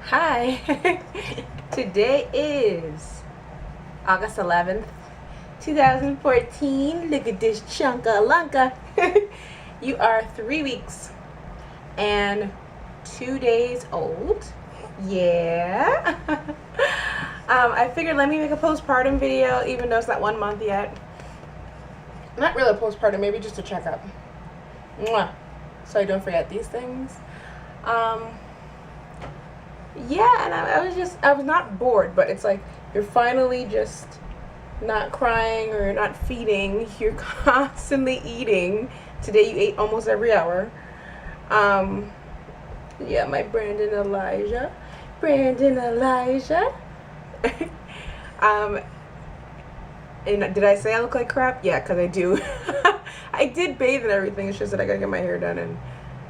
Hi. Today is August 11th, 2014. Look at this chunka lunka. You are 3 weeks and 2 days old. Yeah. I figured let me make a postpartum video, even though it's not 1 month yet. Not really a postpartum, maybe just a checkup. Mwah. So I don't forget these things. Yeah, and I was not bored, but it's like you're finally just not crying or not feeding. You're constantly eating. Today you ate almost every hour. Yeah, my Brandon Elijah. And did I say I look like crap? Yeah, because I do. I did bathe and everything. It's just that I gotta get my hair done and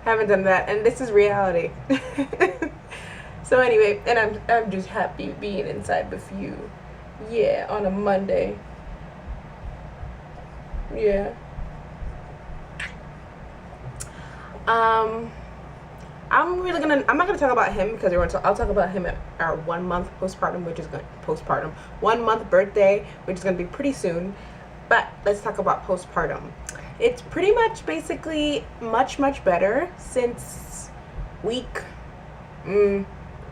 haven't done that. And this is reality. So anyway, and I'm just happy being inside with you. Yeah, on a Monday. Yeah. I'm not gonna talk about him because I'll talk about him at our 1 month postpartum, 1 month birthday, which is gonna be pretty soon. But let's talk about postpartum. It's pretty much basically much better since week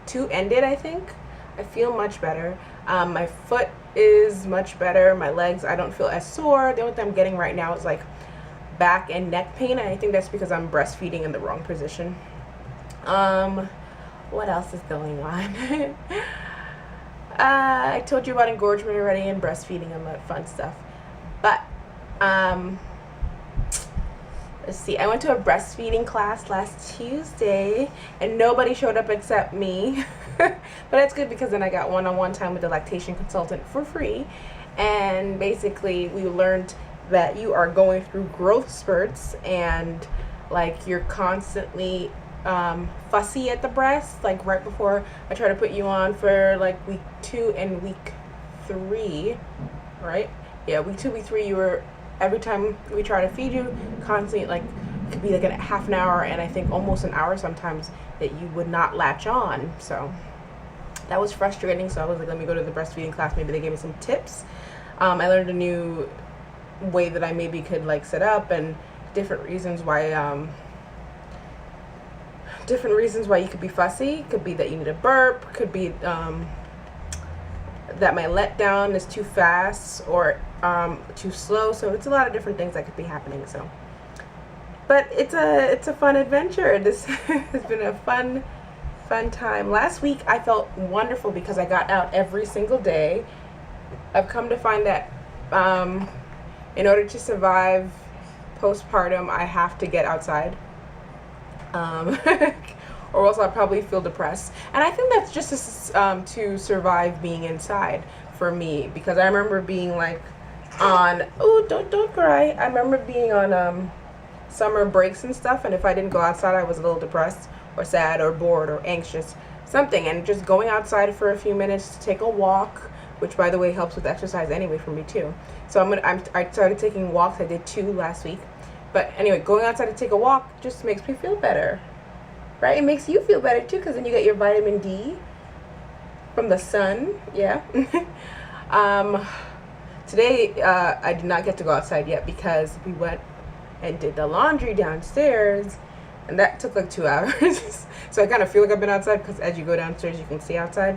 2 ended, I think. I feel much better. My foot is much better. My legs, I don't feel as sore. The only thing I'm getting right now is like back and neck pain, and I think that's because I'm breastfeeding in the wrong position. What else is going on? I told you about engorgement already and breastfeeding and that fun stuff. But let's see, I went to a breastfeeding class last Tuesday and nobody showed up except me. But that's good because then I got one-on-one time with the lactation consultant for free. And basically we learned that you are going through growth spurts and like you're constantly fussy at the breast. Like right before I try to put you on for like week 2 and week 3, right? Yeah, week 2, week 3, you were, every time we try to feed you, constantly, like, it could be like a half an hour and I think almost an hour sometimes that you would not latch on. So that was frustrating. So I was like, let me go to the breastfeeding class. Maybe they gave me some tips. I learned a new way that I maybe could like set up and different reasons why you could be fussy. Could be that you need a burp. Could be that my letdown is too fast or too slow. So it's a lot of different things that could be happening. So, but it's a fun adventure. This has been a fun time. Last week I felt wonderful because I got out every single day. I've come to find that in order to survive postpartum, I have to get outside. Or else I'll probably feel depressed. And I think that's just to survive being inside for me, because I remember being like on, don't cry. I remember being on summer breaks and stuff, and if I didn't go outside, I was a little depressed or sad or bored or anxious, something. And just going outside for a few minutes to take a walk, which by the way helps with exercise anyway for me too. So I started taking walks. I did 2 last week. But anyway, going outside to take a walk just makes me feel better, right? It makes you feel better too, because then you get your vitamin D from the sun. Yeah. Today I did not get to go outside yet because we went and did the laundry downstairs, and that took like 2 hours. So I kind of feel like I've been outside because as you go downstairs, you can see outside.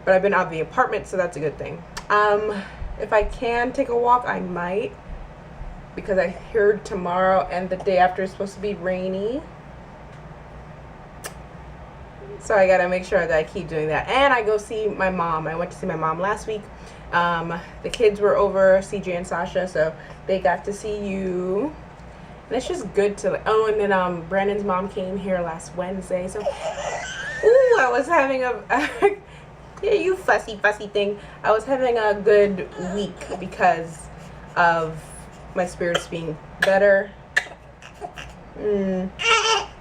But I've been out of the apartment, so that's a good thing. If I can take a walk, I might, because I heard tomorrow and the day after is supposed to be rainy. So I gotta make sure that I keep doing that. And I go see my mom. I went to see my mom last week. The kids were over, CJ and Sasha, so they got to see you. And it's just good to, oh, and then Brandon's mom came here last Wednesday. So, ooh, I was having yeah, you fussy thing. I was having a good week because of my spirits being better. And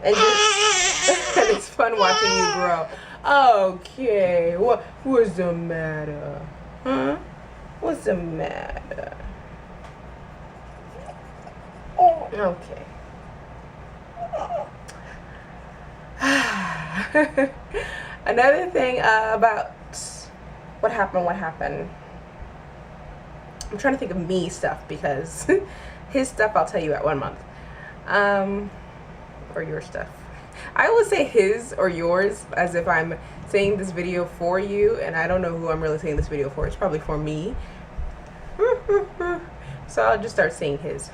just, and it's fun watching you grow. Okay, what's the matter? Huh? What's the matter? Okay. Another thing about what happened. I'm trying to think of me stuff because his stuff I'll tell you at 1 month. Or your stuff. I always say his or yours as if I'm saying this video for you, and I don't know who I'm really saying this video for. It's probably for me. So I'll just start saying his.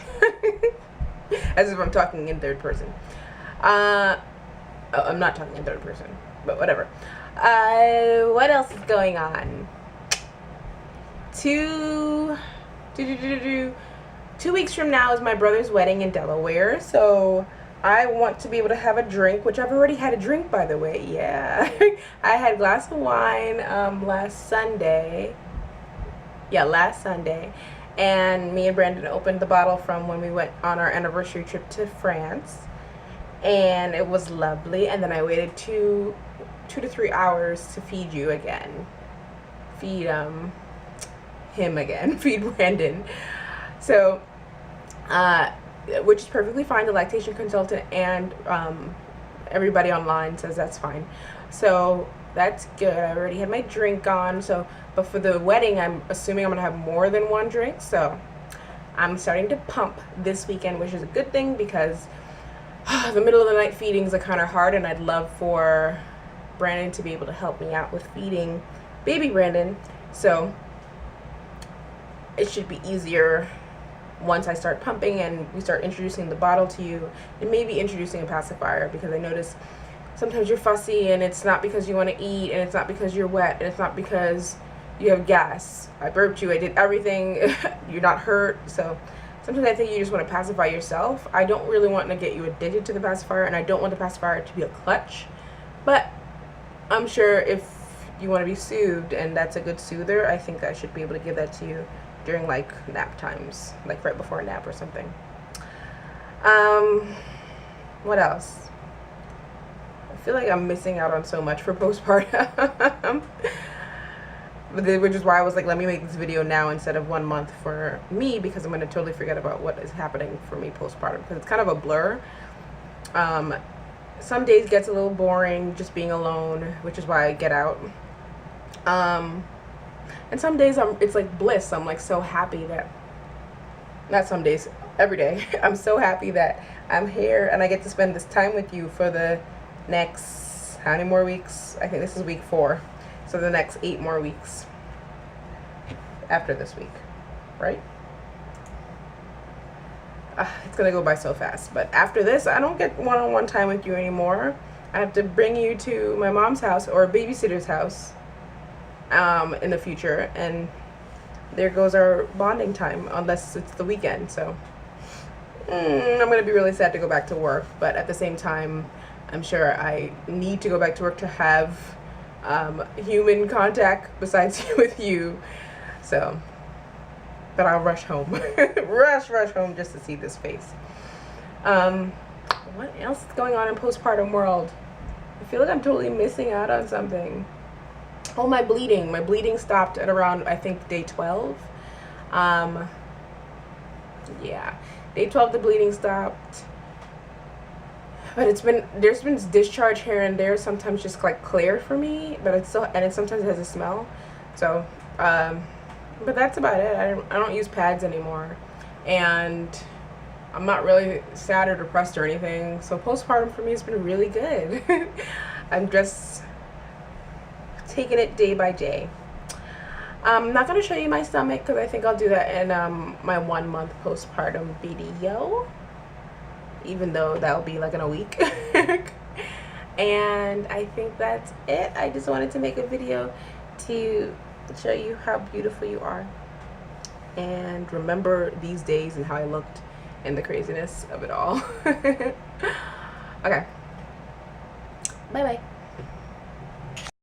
As if I'm talking in third person. I'm not talking in third person, but whatever. What else is going on? 2 weeks from now is my brother's wedding in Delaware, so I want to be able to have a drink, which I've already had a drink, by the way. Yeah. I had a glass of wine last Sunday. Yeah, last Sunday. And me and Brandon opened the bottle from when we went on our anniversary trip to France. And it was lovely. And then I waited 2 to 3 hours to feed you again. Feed him again. Feed Brandon. So, which is perfectly fine. The lactation consultant and everybody online says that's fine. So that's good. I already had my drink on. So, but for the wedding, I'm assuming I'm gonna have more than one drink. So I'm starting to pump this weekend, which is a good thing because the middle of the night feedings are kind of hard, and I'd love for Brandon to be able to help me out with feeding baby Brandon. So it should be easier once I start pumping and we start introducing the bottle to you, and maybe introducing a pacifier, because I notice sometimes you're fussy and it's not because you want to eat, and it's not because you're wet, and it's not because you have gas. I burped you, I did everything, you're not hurt. So sometimes I think you just want to pacify yourself. I don't really want to get you addicted to the pacifier, and I don't want the pacifier to be a clutch, but I'm sure if you want to be soothed and that's a good soother, I think I should be able to give that to you during like nap times, like right before a nap or something. What else? I feel like I'm missing out on so much for postpartum. Which is why I was like, let me make this video now instead of 1 month for me, because I'm going to totally forget about what is happening for me postpartum, because it's kind of a blur. Some days gets a little boring just being alone, which is why I get out. And some days it's like bliss. I'm like so happy that, not some days, every day, I'm so happy that I'm here and I get to spend this time with you for the next, how many more weeks? I think this is week 4. So the next 8 more weeks after this week, right? It's gonna go by so fast. But after this, I don't get one-on-one time with you anymore. I have to bring you to my mom's house or a babysitter's house in the future, and there goes our bonding time, unless it's the weekend. So I'm gonna be really sad to go back to work, but at the same time, I'm sure I need to go back to work to have human contact besides with you. So, but I'll rush home. rush home just to see this face. What else is going on in postpartum world? I feel like I'm totally missing out on something. Oh, my bleeding stopped at around, I think, day 12. Yeah, day 12 the bleeding stopped. But there's been discharge here and there, sometimes just like clear for me, but it sometimes has a smell. So, but that's about it. I don't use pads anymore, and I'm not really sad or depressed or anything. So postpartum for me has been really good. I'm just taking it day by day. I'm not gonna show you my stomach because I think I'll do that in my 1 month postpartum video, even though that'll be like in a week. And I think that's it. I just wanted to make a video to show you how beautiful you are and remember these days and how I looked and the craziness of it all. Okay, bye bye.